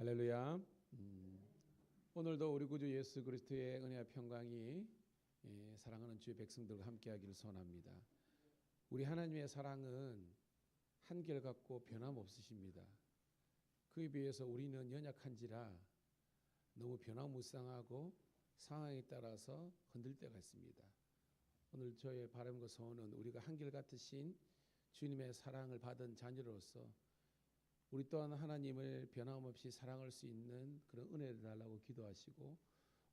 할렐루야. 오늘도 우리 구주 예수 그리스도의 은혜와 평강이 사랑하는 주의 백성들과 함께하기를 소원합니다. 우리 하나님의 사랑은 한결같고 변함없으십니다. 그에 비해서 우리는 연약한지라 너무 변화무쌍하고 상황에 따라서 흔들 때가 있습니다. 오늘 저의 바람과 소원은 우리가 한결같으신 주님의 사랑을 받은 자녀로서 우리 또한 하나님을 변함없이 사랑할 수 있는 그런 은혜를 달라고 기도하시고,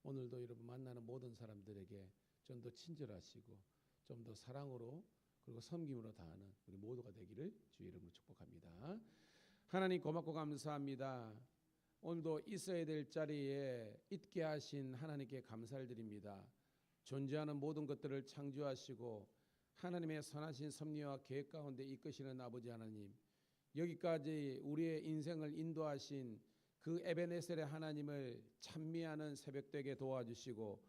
오늘도 여러분 만나는 모든 사람들에게 좀 더 친절하시고 좀 더 사랑으로 그리고 섬김으로 다하는 우리 모두가 되기를 주의 이름으로 축복합니다. 하나님 고맙고 감사합니다. 오늘도 있어야 될 자리에 있게 하신 하나님께 감사를 드립니다. 존재하는 모든 것들을 창조하시고 하나님의 선하신 섭리와 계획 가운데 이끄시는 아버지 하나님, 여기까지 우리의 인생을 인도하신 그 에베네셀의 하나님을 찬미하는 새벽 되게 도와주시고,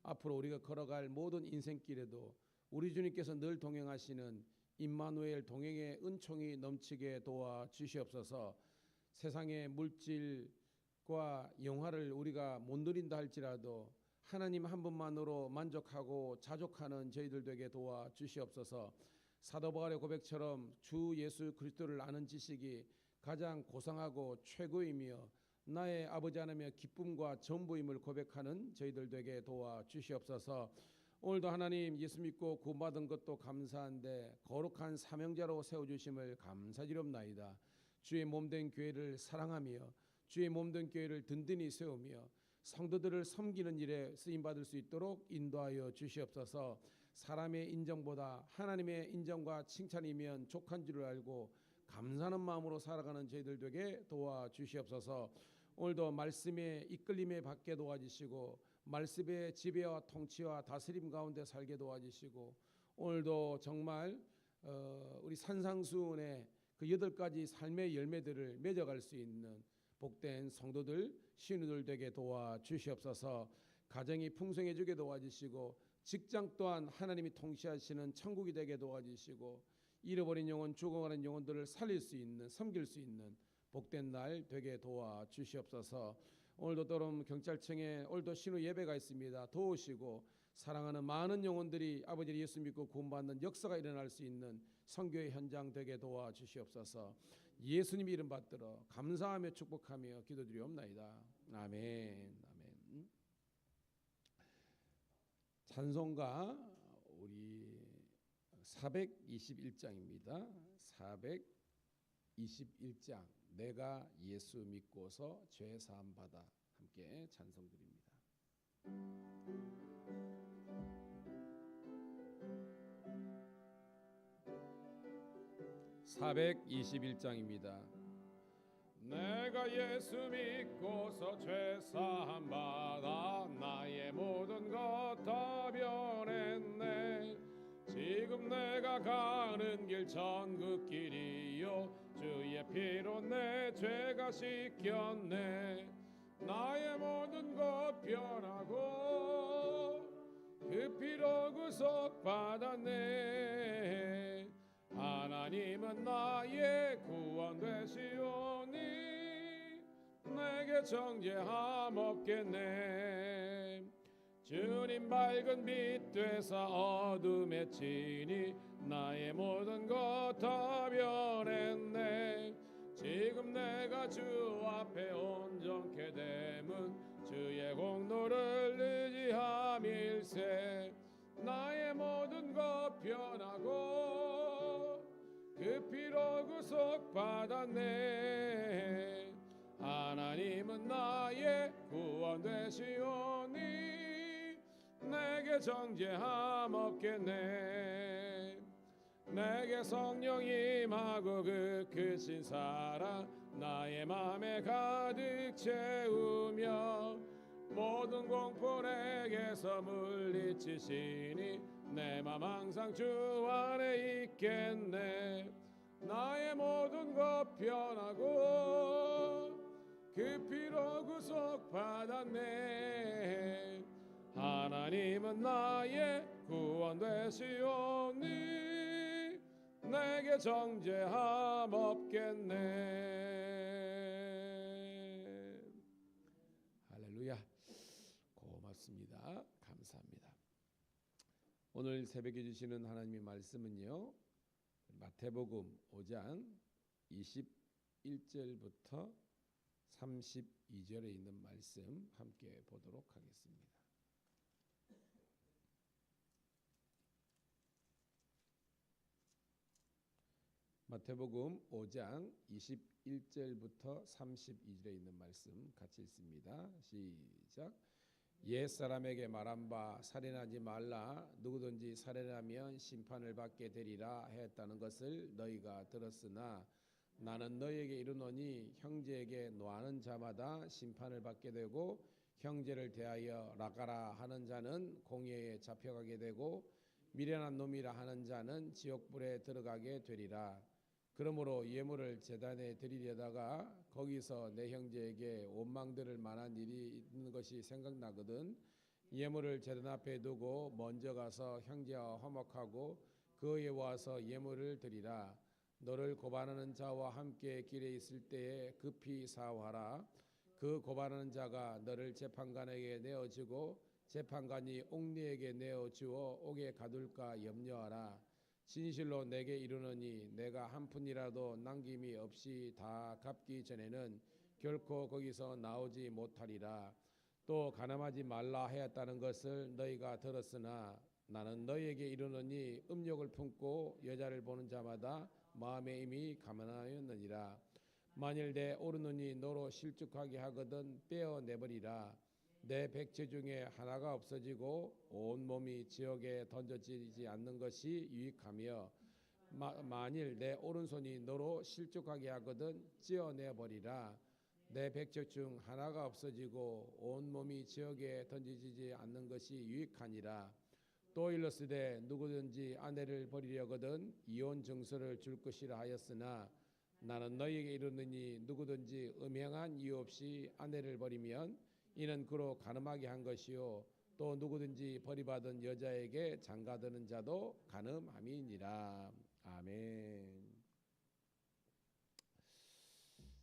앞으로 우리가 걸어갈 모든 인생길에도 우리 주님께서 늘 동행하시는 임마누엘 동행의 은총이 넘치게 도와주시옵소서. 세상의 물질과 영화를 우리가 못 누린다 할지라도 하나님 한 분만으로 만족하고 자족하는 저희들 되게 도와주시옵소서. 사도 바울의 고백처럼 주 예수 그리스도를 아는 지식이 가장 고상하고 최고이며 나의 아버지 하나님의 기쁨과 전부임을 고백하는 저희들 되게 도와주시옵소서. 오늘도 하나님 예수 믿고 구원받은 것도 감사한데 거룩한 사명자로 세워주심을 감사드리옵나이다. 주의 몸된 교회를 사랑하며 주의 몸된 교회를 든든히 세우며 성도들을 섬기는 일에 쓰임받을 수 있도록 인도하여 주시옵소서. 사람의 인정보다 하나님의 인정과 칭찬이면 족한 줄을 알고 감사하는 마음으로 살아가는 저희들 되게 도와주시옵소서. 오늘도 말씀의 이끌림에 받게 도와주시고 말씀의 지배와 통치와 다스림 가운데 살게 도와주시고, 오늘도 정말 우리 산상수훈의 그 8가지 삶의 열매들을 맺어갈 수 있는 복된 성도들 신우들 되게 도와주시옵소서. 가정이 풍성해지게 도와주시고 직장 또한 하나님이 통치하시는 천국이 되게 도와주시고, 잃어버린 영혼 죽어가는 영혼들을 살릴 수 있는 섬길 수 있는 복된 날 되게 도와주시옵소서. 오늘도 또는 경찰청에 오늘도 신우 예배가 있습니다. 도우시고 사랑하는 많은 영혼들이 아버지 예수 믿고 구원받는 역사가 일어날 수 있는 선교의 현장 되게 도와주시옵소서. 예수님 이름 받들어 감사하며 축복하며 기도드리옵나이다. 아멘. 아멘. 찬송가 우리 421장입니다. 421장 내가 예수 믿고서 죄 사함 받아, 함께 찬송 드립니다. 421장입니다. 내가 예수 믿고서 죄 사함 받아 나의 모든 것 다 변했네. 지금 내가 가는 길 천국길이요 주의 피로 내 죄가 씻겼네. 나의 모든 것 변하고 그 피로 구속 받았네. 하나님은 나의 구원 되시오니 내게 정죄함 없겠네. 주님 밝은 빛 되사 어둠에 치니 나의 모든 것 다 변했네. 지금 내가 주 앞에 온전케 됨은 주의 공로를 의지함일세. 나의 모든 것 변하고 그 피로 구속 받았네. 하나님은 나의 구원 되시오니 내게 정죄함 없겠네. 내게 성령 임하고 그 크신 사랑 나의 맘에 가득 채우며 모든 공포 내게서 물리치시니 내 맘 항상 주 안에 있겠네. 나의 모든 것 변하고 그 피로 구속 받았네. 하나님은 나의 구원 되시오니 내게 정죄함 없겠네. 고맙습니다. 감사합니다. 오늘 새벽에 주시는 하나님의 말씀은요, 마태복음 5장 21절부터 32절에 있는 말씀 함께 보도록 하겠습니다. 마태복음 5장 21절부터 32절에 있는 말씀 같이 읽습니다. 시작. 옛사람에게 말한 바 살인하지 말라. 누구든지 살인하면 심판을 받게 되리라 했다는 것을 너희가 들었으나 나는 너희에게 이르노니 형제에게 노하는 자마다 심판을 받게 되고 형제를 대하여 나가라 하는 자는 공회에 잡혀가게 되고 미련한 놈이라 하는 자는 지옥불에 들어가게 되리라. 그러므로 예물을 제단에 드리려다가 거기서 내 형제에게 원망들을 만한 일이 있는 것이 생각나거든 예물을 제단 앞에 두고 먼저 가서 형제와 화목하고 그에 와서 예물을 드리라. 너를 고발하는 자와 함께 길에 있을 때에 급히 사화하라. 그 고발하는 자가 너를 재판관에게 내어주고 재판관이 옥리에게 내어주어 옥에 가둘까 염려하라. 진실로 내게 이르노니 내가 한 푼이라도 남김이 없이 다 갚기 전에는 결코 거기서 나오지 못하리라. 또 간음하지 말라 하였다는 것을 너희가 들었으나 나는 너희에게 이르노니 음욕을 품고 여자를 보는 자마다 마음에 이미 가만하였느니라. 만일 내 오른눈이 너로 실족하게 하거든 떼어내버리라. 내 백체 중에 하나가 없어지고 온 몸이 지옥에 던져지지 않는 것이 유익하며 만일 내 오른손이 너로 실족하게 하거든 찌어내버리라. 내 백체 중 하나가 없어지고 온 몸이 지옥에 던져지지 않는 것이 유익하니라. 또 일렀으되 누구든지 아내를 버리려거든 이혼 증서를 줄 것이라 하였으나 나는 너희에게 이르노니 누구든지 음행한 이유 없이 아내를 버리면 이는 그로 간음하게 한 것이요 또 누구든지 버림받은 여자에게 장가드는 자도 간음함이니라. 아멘.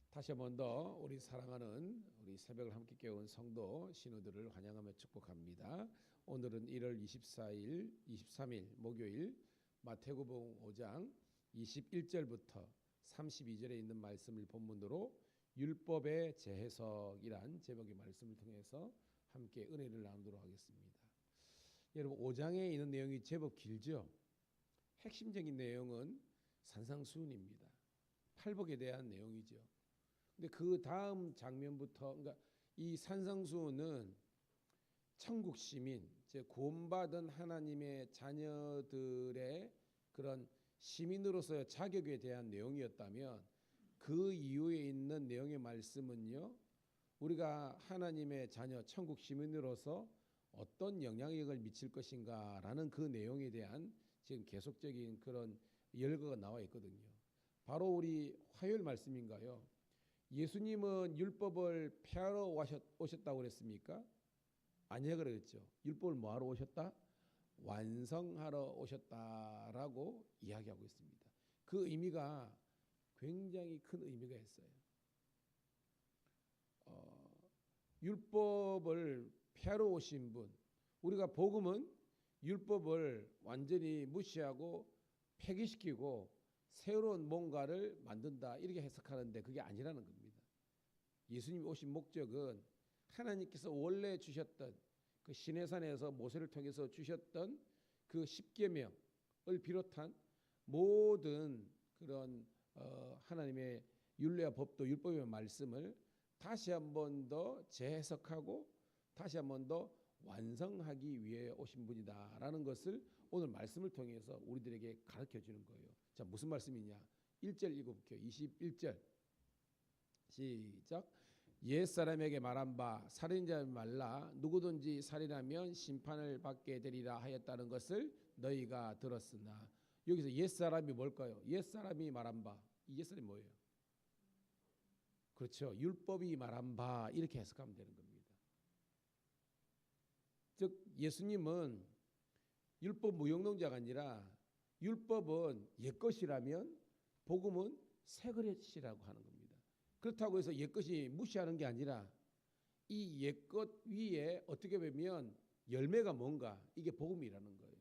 다시 한 번 더 우리 사랑하는 우리 새벽을 함께 깨운 성도 신우들을 환영하며 축복합니다. 오늘은 1월 24일, 23일 목요일 마태복음 5장 21절부터 32절에 있는 말씀을 본문으로 율법의 재해석이란 제목의 말씀을 통해서 함께 은혜를 나누도록 하겠습니다. 여러분 5장에 있는 내용이 제법 길죠. 핵심적인 내용은 산상수훈입니다. 팔복에 대한 내용이죠. 근데 그 다음 장면부터 그러니까 이 산상수훈은 천국 시민, 즉 구원받은 하나님의 자녀들의 그런 시민으로서의 자격에 대한 내용이었다면 그 이후에 있는 내용의 말씀은요, 우리가 하나님의 자녀 천국 시민으로서 어떤 영향력을 미칠 것인가라는 그 내용에 대한 지금 계속적인 그런 열거가 나와 있거든요. 바로 우리 화요일 말씀인가요? 예수님은 율법을 폐하러 오셨다고 그랬습니까? 아니야 그랬죠. 율법을 뭐하러 오셨다? 완성하러 오셨다라고 이야기하고 있습니다. 그 의미가 굉장히 큰 의미가 있어요. 율법을 폐하러 오신 분, 우리가 복음은 율법을 완전히 무시하고 폐기시키고 새로운 뭔가를 만든다 이렇게 해석하는데 그게 아니라는 겁니다. 예수님이 오신 목적은 하나님께서 원래 주셨던 그 시내산에서 모세를 통해서 주셨던 그 십계명을 비롯한 모든 그런 하나님의 율례와 법도 율법의 말씀을 다시 한 번 더 재해석하고 다시 한 번 더 완성하기 위해 오신 분이다라는 것을 오늘 말씀을 통해서 우리들에게 가르쳐 주는 거예요. 자, 무슨 말씀이냐? 1절 읽어볼게요. 21절 시작. 옛사람에게 말한 바 살인하지 말라. 누구든지 살인하면 심판을 받게 되리라 하였다는 것을 너희가 들었으나. 여기서 옛사람이 뭘까요? 옛사람이 말한 바. 이 옛사람이 뭐예요? 그렇죠. 율법이 말한 바 이렇게 해석하면 되는 겁니다. 즉 예수님은 율법 무용론자가 아니라 율법은 옛것이라면 복음은 새것이라고 하는 겁니다. 그렇다고 해서 옛것이 무시하는 게 아니라 이 옛것 위에 어떻게 보면 열매가 뭔가 이게 복음이라는 거예요.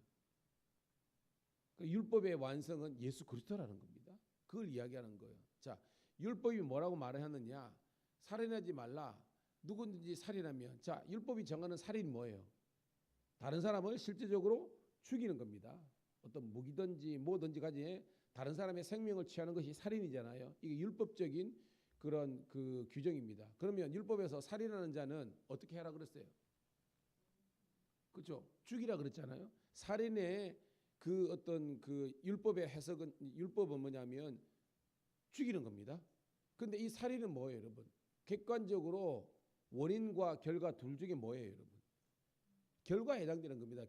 그 율법의 완성은 예수 그리스도라는 겁니다. 그걸 이야기하는 거예요. 자, 율법이 뭐라고 말하느냐? 살인하지 말라. 누구든지 살인하면, 자, 율법이 정하는 살인이 뭐예요? 다른 사람을 실제적으로 죽이는 겁니다. 어떤 무기든지 뭐든지 가지고 다른 사람의 생명을 취하는 것이 살인이잖아요. 이게 율법적인 그런 그 규정입니다. 그러면 율법에서 살인하는 자는 어떻게 하라 그랬어요? 그렇죠? 죽이라 그랬잖아요. 살인의 그 어떤 그 율법의 해석은 율법은 뭐냐면 죽이는 겁니다. 근데 이 살인은 뭐예요, 여러분? 객관적으로 원인과 결과 둘 중에 뭐예요, 여러분? 결과에 해당되는 겁니다.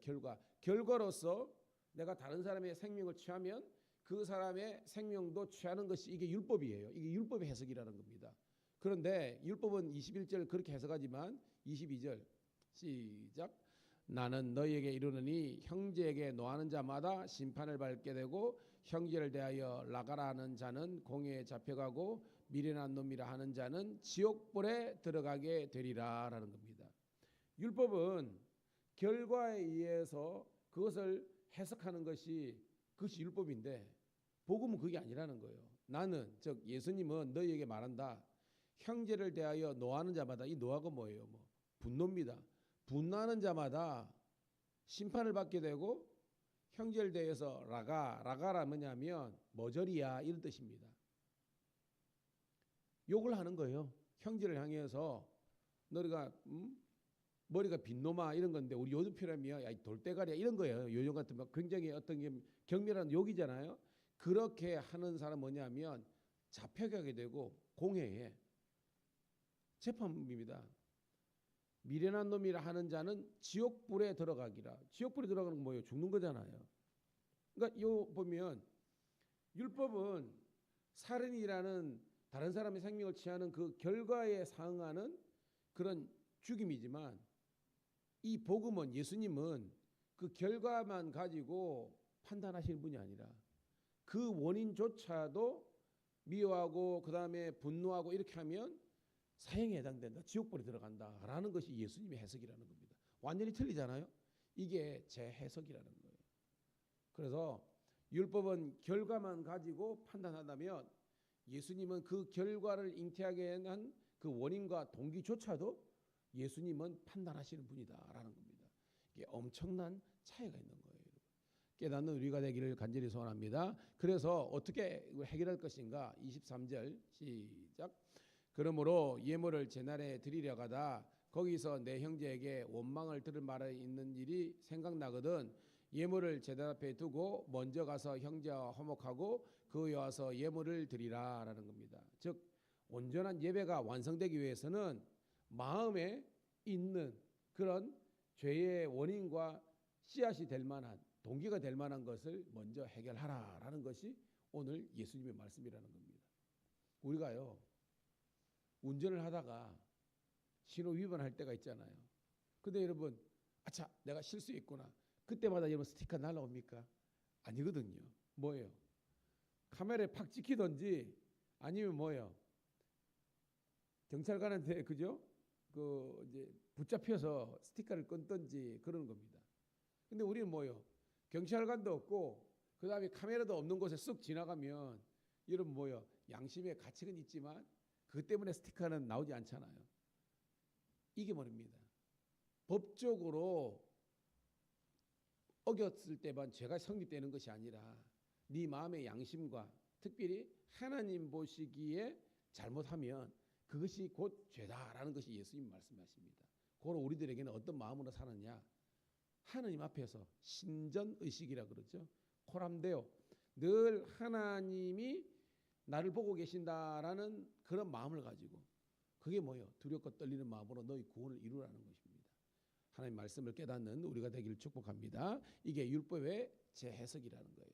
결과로서 내가 다른 사람의 생명을 취하면 그 사람의 생명도 취하는 것이 이게 율법이에요. 이게 율법의 해석이라는 겁니다. 그런데 율법은 21절 그렇게 해석하지만 22절 시작. 나는 너희에게 이르노니 형제에게 노하는 자마다 심판을 받게 되고 형제를 대하여 라가라 하는 자는 공회에 잡혀가고 미련한 놈이라 하는 자는 지옥불에 들어가게 되리라 라는 겁니다. 율법은 결과에 의해서 그것을 해석하는 것이 그것이 율법인데 복음은 그게 아니라는 거예요. 나는 즉 예수님은 너희에게 말한다. 형제를 대하여 노하는 자마다 이 노하가 뭐예요? 뭐 분노입니다. 분노하는 자마다 심판을 받게 되고 형제를 대해서 라가라 뭐냐면 머저리야 이런 뜻입니다. 욕을 하는 거예요. 형제를 향해서 너희가 머리가 빈놈아 이런 건데 우리 요즘 표현하면 야, 돌대가리야 이런 거예요. 요즘 같은 막 굉장히 어떤 게 경멸한 욕이잖아요. 그렇게 하는 사람 뭐냐면 잡혀가게 되고 공회에 재판입니다. 미련한 놈이라 하는 자는 지옥불에 들어가기라. 지옥불에 들어가는 건 뭐예요? 죽는 거잖아요. 그러니까 요 보면 율법은 살인이라는 다른 사람의 생명을 취하는 그 결과에 상응하는 그런 죽임이지만 이 복음은 예수님은 그 결과만 가지고 판단하시는 분이 아니라 그 원인조차도 미워하고 그 다음에 분노하고 이렇게 하면 사형에 해당된다. 지옥불에 들어간다라는 것이 예수님의 해석이라는 겁니다. 완전히 틀리잖아요. 이게 제 해석이라는 거예요. 그래서 율법은 결과만 가지고 판단한다면 예수님은 그 결과를 잉태하게 한 그 원인과 동기조차도 예수님은 판단하시는 분이다라는 겁니다. 이게 엄청난 차이가 있는 거예요. 깨닫는 우리가 되기를 간절히 소원합니다. 그래서 어떻게 해결할 것인가? 23절 시작. 그러므로 예물을 제날에 드리려 가다 거기서 내 형제에게 원망을 들을 말이 있는 일이 생각나거든 예물을 제단 앞에 두고 먼저 가서 형제와 화목하고 그에 와서 예물을 드리라라는 겁니다. 즉 온전한 예배가 완성되기 위해서는 마음에 있는 그런 죄의 원인과 씨앗이 될 만한 동기가 될 만한 것을 먼저 해결하라라는 것이 오늘 예수님의 말씀이라는 겁니다. 우리가요 운전을 하다가 신호 위반할 때가 있잖아요. 근데 여러분 아차 내가 실수했구나. 그때마다 여러분 스티커 날라옵니까? 아니거든요. 뭐예요? 카메라에 팍 찍히든지 아니면 뭐예요? 경찰관한테 그죠? 그 이제 붙잡혀서 스티커를 끊든지 그러는 겁니다. 근데 우리는 뭐예요? 경찰관도 없고 그 다음에 카메라도 없는 곳에 쑥 지나가면 여러분 뭐예요? 양심의 가책은 있지만 그것 때문에 스티커는 나오지 않잖아요. 이게 말입니다. 법적으로 어겼을 때만 죄가 성립되는 것이 아니라 네 마음의 양심과 특별히 하나님 보시기에 잘못하면 그것이 곧 죄다라는 것이 예수님 말씀하십니다. 그걸 우리들에게는 어떤 마음으로 사느냐? 하나님 앞에서 신전의식이라 그러죠. 코람데오. 늘 하나님이 나를 보고 계신다라는 그런 마음을 가지고 그게 뭐예요? 두렵고 떨리는 마음으로 너희 구원을 이루라는 것입니다. 하나님 말씀을 깨닫는 우리가 되기를 축복합니다. 이게 율법의 재해석이라는 거예요.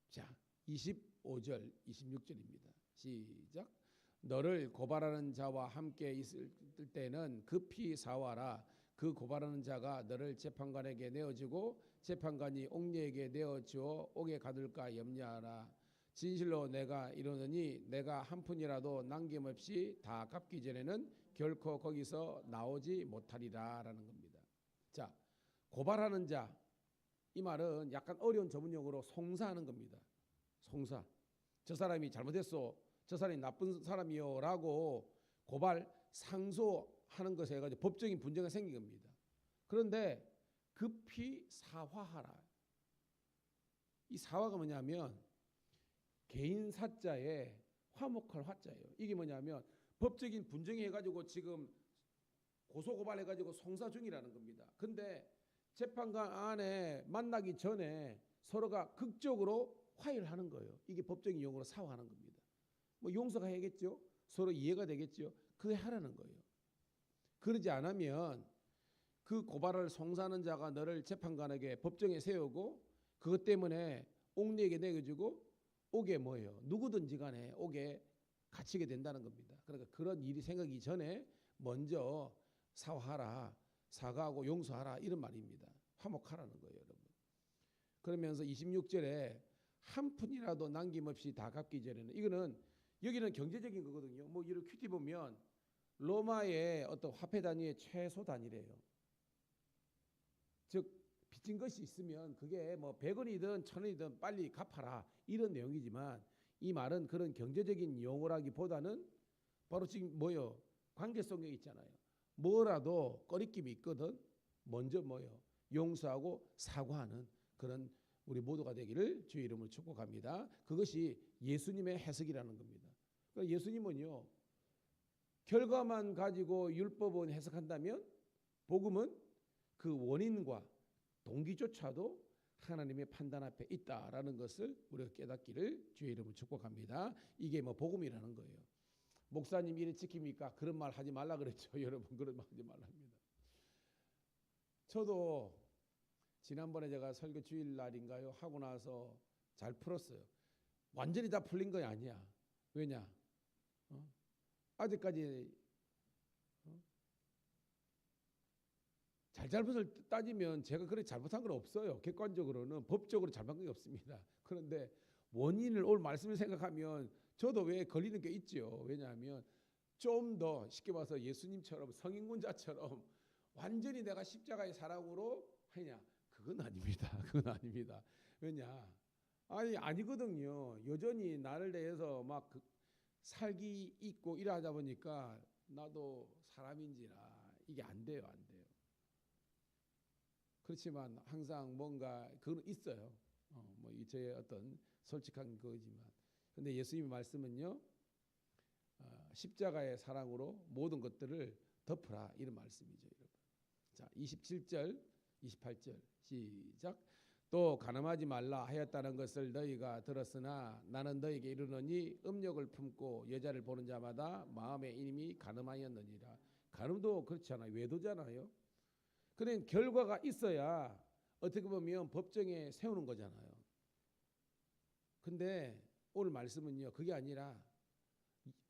자, 25절, 26절입니다. 시작. 너를 고발하는 자와 함께 있을 때는 급히 사와라. 그 고발하는 자가 너를 재판관에게 내어주고 재판관이 옥리에게 내어주어 옥에 가둘까 염려하라. 진실로 내가 이르노니 내가 한 푼이라도 남김없이 다 갚기 전에는 결코 거기서 나오지 못하리라라는 겁니다. 자, 고발하는 자, 이 말은 약간 어려운 전문용어로 송사하는 겁니다. 송사. 저 사람이 잘못했어. 저 사람이 나쁜 사람이요라고 고발 상소하는 것에 가지고 법적인 분쟁이 생긴 겁니다. 그런데 급히 사화하라. 이 사화가 뭐냐면 개인 사자에 화목할 화자예요. 이게 뭐냐면 법적인 분쟁이 해가지고 지금 고소고발해가지고 송사 중이라는 겁니다. 근데 재판관 안에 만나기 전에 서로가 극적으로 화해를 하는 거예요. 이게 법적인 용어로 사화하는 겁니다. 뭐 용서가 해야겠죠. 서로 이해가 되겠죠. 그게 하라는 거예요. 그러지 않으면 그 고발을 송사하는 자가 너를 재판관에게 법정에 세우고 그것 때문에 옥리에게 내어주고 옥에 뭐예요? 누구든지 간에 옥에 갇히게 된다는 겁니다. 그러니까 그런 일이 생기기 전에 먼저 사과하라, 사과하고 용서하라 이런 말입니다. 화목하라는 거예요, 여러분. 그러면서 26절에 한 푼이라도 남김없이 다 갚기 전에는 이거는 여기는 경제적인 거거든요. 뭐 이런 큐티 보면 로마의 어떤 화폐 단위의 최소 단위래요. 즉 빚진 것이 있으면 그게 뭐 100원이든 1000원이든 빨리 갚아라 이런 내용이지만 이 말은 그런 경제적인 용어라기보다는 바로 지금 뭐요? 관계성에 있잖아요. 뭐라도 꺼리낌이 있거든 먼저 뭐요? 용서하고 사과하는 그런 우리 모두가 되기를 주의 이름으로 축복합니다. 그것이 예수님의 해석이라는 겁니다. 그러니까 예수님은요. 결과만 가지고 율법은 해석한다면 복음은 그 원인과 동기조차도 하나님의 판단 앞에 있다라는 것을 우리가 깨닫기를 주의 이름으로 축복합니다. 이게 뭐 복음이라는 거예요. 목사님 이래 지킵니까? 그런 말 하지 말라 그랬죠. 여러분 그런 말 하지 말랍니다. 저도 지난번에 제가 설교 주일날인가요? 하고 나서 잘 풀었어요. 완전히 다 풀린 거 아니야. 왜냐? 아직까지 잘잘못을 따지면 제가 그렇게 잘못한 건 없어요. 객관적으로는 법적으로 잘못한 게 없습니다. 그런데 원인을 오늘 말씀을 생각하면 저도 왜 걸리는 게 있죠. 왜냐하면 좀 더 쉽게 봐서 예수님처럼 성인군자처럼 완전히 내가 십자가의 사랑으로 하냐? 그건 아닙니다. 그건 아닙니다. 왜냐? 아니거든요. 여전히 나를 대해서 막 살기 있고 일하다 보니까 나도 사람인지라 이게 안 돼요. 안 돼요. 그렇지만 항상 뭔가 그건 있어요. 뭐 저의 어떤 솔직한 거지만 근데 예수님의 말씀은요. 십자가의 사랑으로 모든 것들을 덮으라 이런 말씀이죠. 여러분. 자 27절 28절 시작. 또 간음하지 말라 하였다는 것을 너희가 들었으나 나는 너희에게 이르노니 음욕을 품고 여자를 보는 자마다 마음에 이미 간음하였느니라. 간음도 그렇잖아요. 외도잖아요. 그런 결과가 있어야 어떻게 보면 법정에 세우는 거잖아요. 근데 오늘 말씀은요. 그게 아니라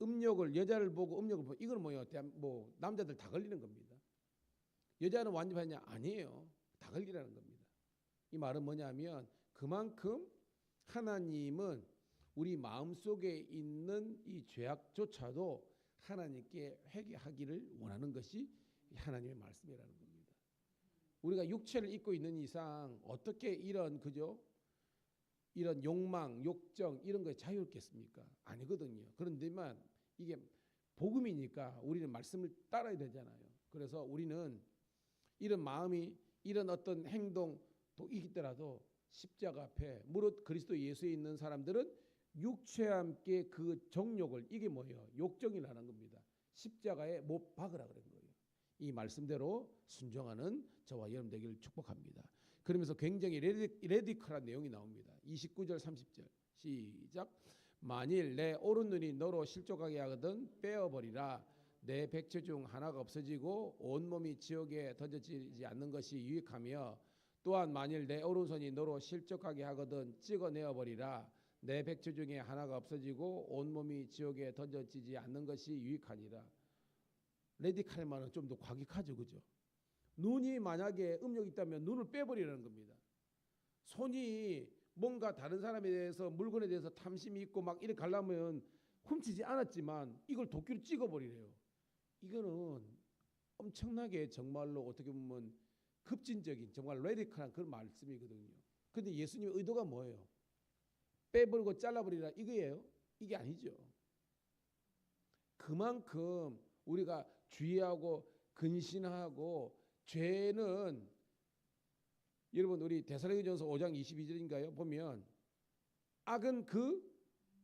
음욕을 여자를 보고 음욕을 보고 이건 뭐예요? 뭐 남자들 다 걸리는 겁니다. 여자는 완전하냐? 아니에요. 다 걸리라는 겁니다. 이 말은 뭐냐면 그만큼 하나님은 우리 마음속에 있는 이 죄악조차도 하나님께 회개하기를 원하는 것이 하나님의 말씀이라는 겁니다. 우리가 육체를 입고 있는 이상 어떻게 이런 욕망, 욕정 이런 거에 자유롭겠습니까? 아니거든요. 그런데만 이게 복음이니까 우리는 말씀을 따라야 되잖아요. 그래서 우리는 이런 마음이 이런 어떤 행동도 있더라도 십자가 앞에 무릇 그리스도 예수에 있는 사람들은 육체와 함께 그 정욕을 이게 뭐예요? 욕정이라는 겁니다. 십자가에 못 박으라 그런 거예요. 이 말씀대로 순종하는 저와 여러분 되기를 축복합니다. 그러면서 굉장히 레디컬한 내용이 나옵니다. 29절 30절 시작. 만일 내 오른 눈이 너로 실족하게 하거든 빼어버리라. 내 백체 중 하나가 없어지고 온몸이 지옥에 던져지지 않는 것이 유익하며 또한 만일 내 오른손이 너로 실족하게 하거든 찍어내어버리라. 내 백체 중에 하나가 없어지고 온몸이 지옥에 던져지지 않는 것이 유익하니라. 레디칼 말은 좀 더 과격하죠. 그죠? 눈이 만약에 음욕이 있다면 눈을 빼버리라는 겁니다. 손이 뭔가 다른 사람에 대해서 물건에 대해서 탐심이 있고 막 이렇게 가려면 훔치지 않았지만 이걸 도끼로 찍어버리래요. 이거는 엄청나게 정말로 어떻게 보면 급진적인 정말 레디컬한 그런 말씀이거든요. 근데 예수님의 의도가 뭐예요? 빼버리고 잘라버리라 이거예요? 이게 아니죠. 그만큼 우리가 주의하고 근신하고 죄는 여러분 우리 데살로니가전서 5장 22절인가요? 보면 악은 그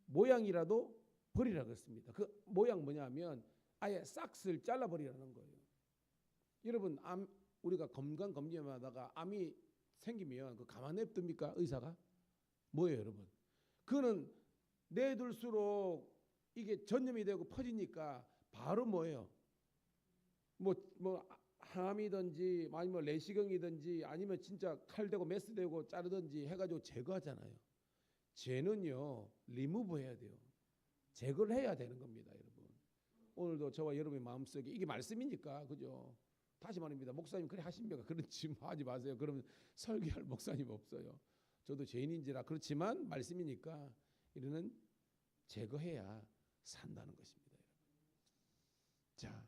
모양이라도 버리라 그랬습니다. 그 모양 뭐냐면 아예 싹을 잘라버리라는 거예요. 여러분 우리가 건강검진하다가 암이 생기면 그 가만 냅둡니까? 의사가? 뭐예요 여러분? 그거는 내둘수록 이게 전염이 되고 퍼지니까 바로 뭐예요? 뭐 항암이든지 아니면 내시경이든지 아니면 진짜 칼 대고 메스 대고 자르든지 해가지고 제거하잖아요. 죄는요 리무브 해야 돼요. 제거를 해야 되는 겁니다, 여러분. 오늘도 저와 여러분의 마음속에 이게 말씀이니까 그죠? 다시 말입니다. 목사님 그래 하십니까? 그렇지 하지 마세요. 그러면 설교할 목사님 없어요. 저도 죄인인지라 그렇지만 말씀이니까 이거는 제거해야 산다는 것입니다, 여러분. 자,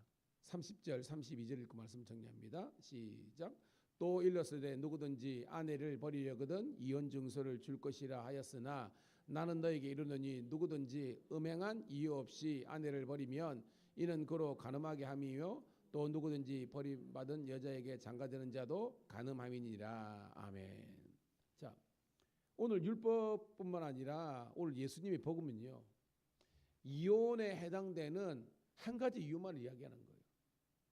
30절 32절 읽고 말씀 정리합니다. 시작. 또 일렀으되 누구든지 아내를 버리려거든 이혼 증서를 줄 것이라 하였으나 나는 너에게 이르노니 누구든지 음행한 이유 없이 아내를 버리면 이는 그로 간음하게 함이요 또 누구든지 버림받은 여자에게 장가드는 자도 간음함이니라. 아멘. 자, 오늘 율법뿐만 아니라 오늘 예수님의 복음은요 이혼에 해당되는 한 가지 이유만 이야기하는 거예요.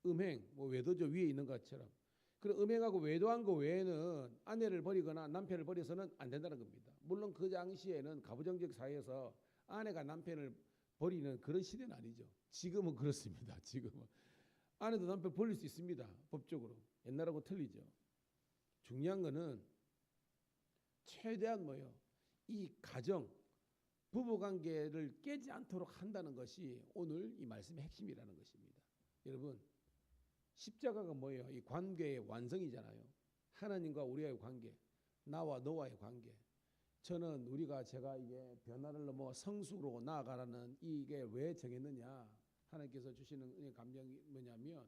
음행, 뭐 외도죠. 위에 있는 것처럼. 그럼 음행하고 외도한 거 외에는 아내를 버리거나 남편을 버려서는 안 된다는 겁니다. 물론 그 당시에는 가부장적 사회에서 아내가 남편을 버리는 그런 시대는 아니죠. 지금은 그렇습니다. 지금은 아내도 남편 버릴 수 있습니다. 법적으로. 옛날하고 틀리죠. 중요한 거는 최대한 뭐예요? 이 가정, 부부관계를 깨지 않도록 한다는 것이 오늘 이 말씀의 핵심이라는 것입니다. 여러분 십자가가 뭐예요? 이 관계의 완성이잖아요. 하나님과 우리와의 관계, 나와 너와의 관계. 저는 제가 이게 변화를 넘어 성숙으로 나아가라는 이게 왜 정했느냐? 하나님께서 주시는 은혜 감정이 뭐냐면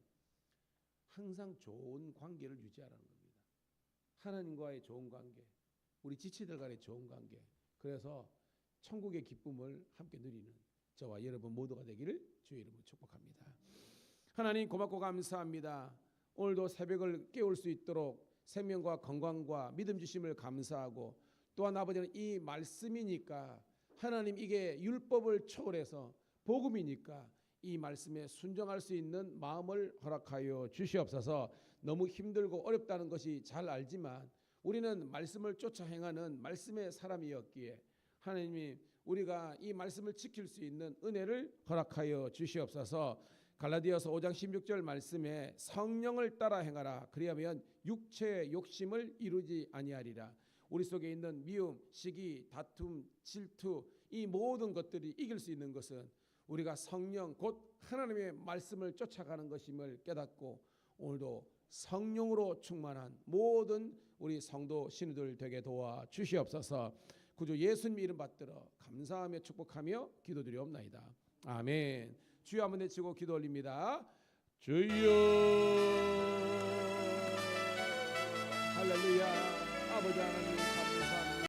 항상 좋은 관계를 유지하라는 겁니다. 하나님과의 좋은 관계, 우리 지체들 간의 좋은 관계. 그래서 천국의 기쁨을 함께 누리는 저와 여러분 모두가 되기를 주의 이름으로 축복합니다. 하나님 고맙고 감사합니다. 오늘도 새벽을 깨울 수 있도록 생명과 건강과 믿음 주심을 감사하고 또한 아버지는 이 말씀이니까 하나님 이게 율법을 초월해서 복음이니까 이 말씀에 순종할 수 있는 마음을 허락하여 주시옵소서. 너무 힘들고 어렵다는 것이 잘 알지만 우리는 말씀을 쫓아 행하는 말씀의 사람이었기에 하나님이 우리가 이 말씀을 지킬 수 있는 은혜를 허락하여 주시옵소서. 갈라디아서 5장 16절 말씀에 성령을 따라 행하라. 그리하면 육체의 욕심을 이루지 아니하리라. 우리 속에 있는 미움, 시기, 다툼, 질투 이 모든 것들이 이길 수 있는 것은 우리가 성령 곧 하나님의 말씀을 쫓아가는 것임을 깨닫고 오늘도 성령으로 충만한 모든 우리 성도 신우들 되게 도와 주시옵소서. 구주 예수님 이름 받들어 감사하며 축복하며 기도드리옵나이다. 아멘. 주여 한번 외치고 기도 올립니다. 주여 할렐루야. 아버지 하나님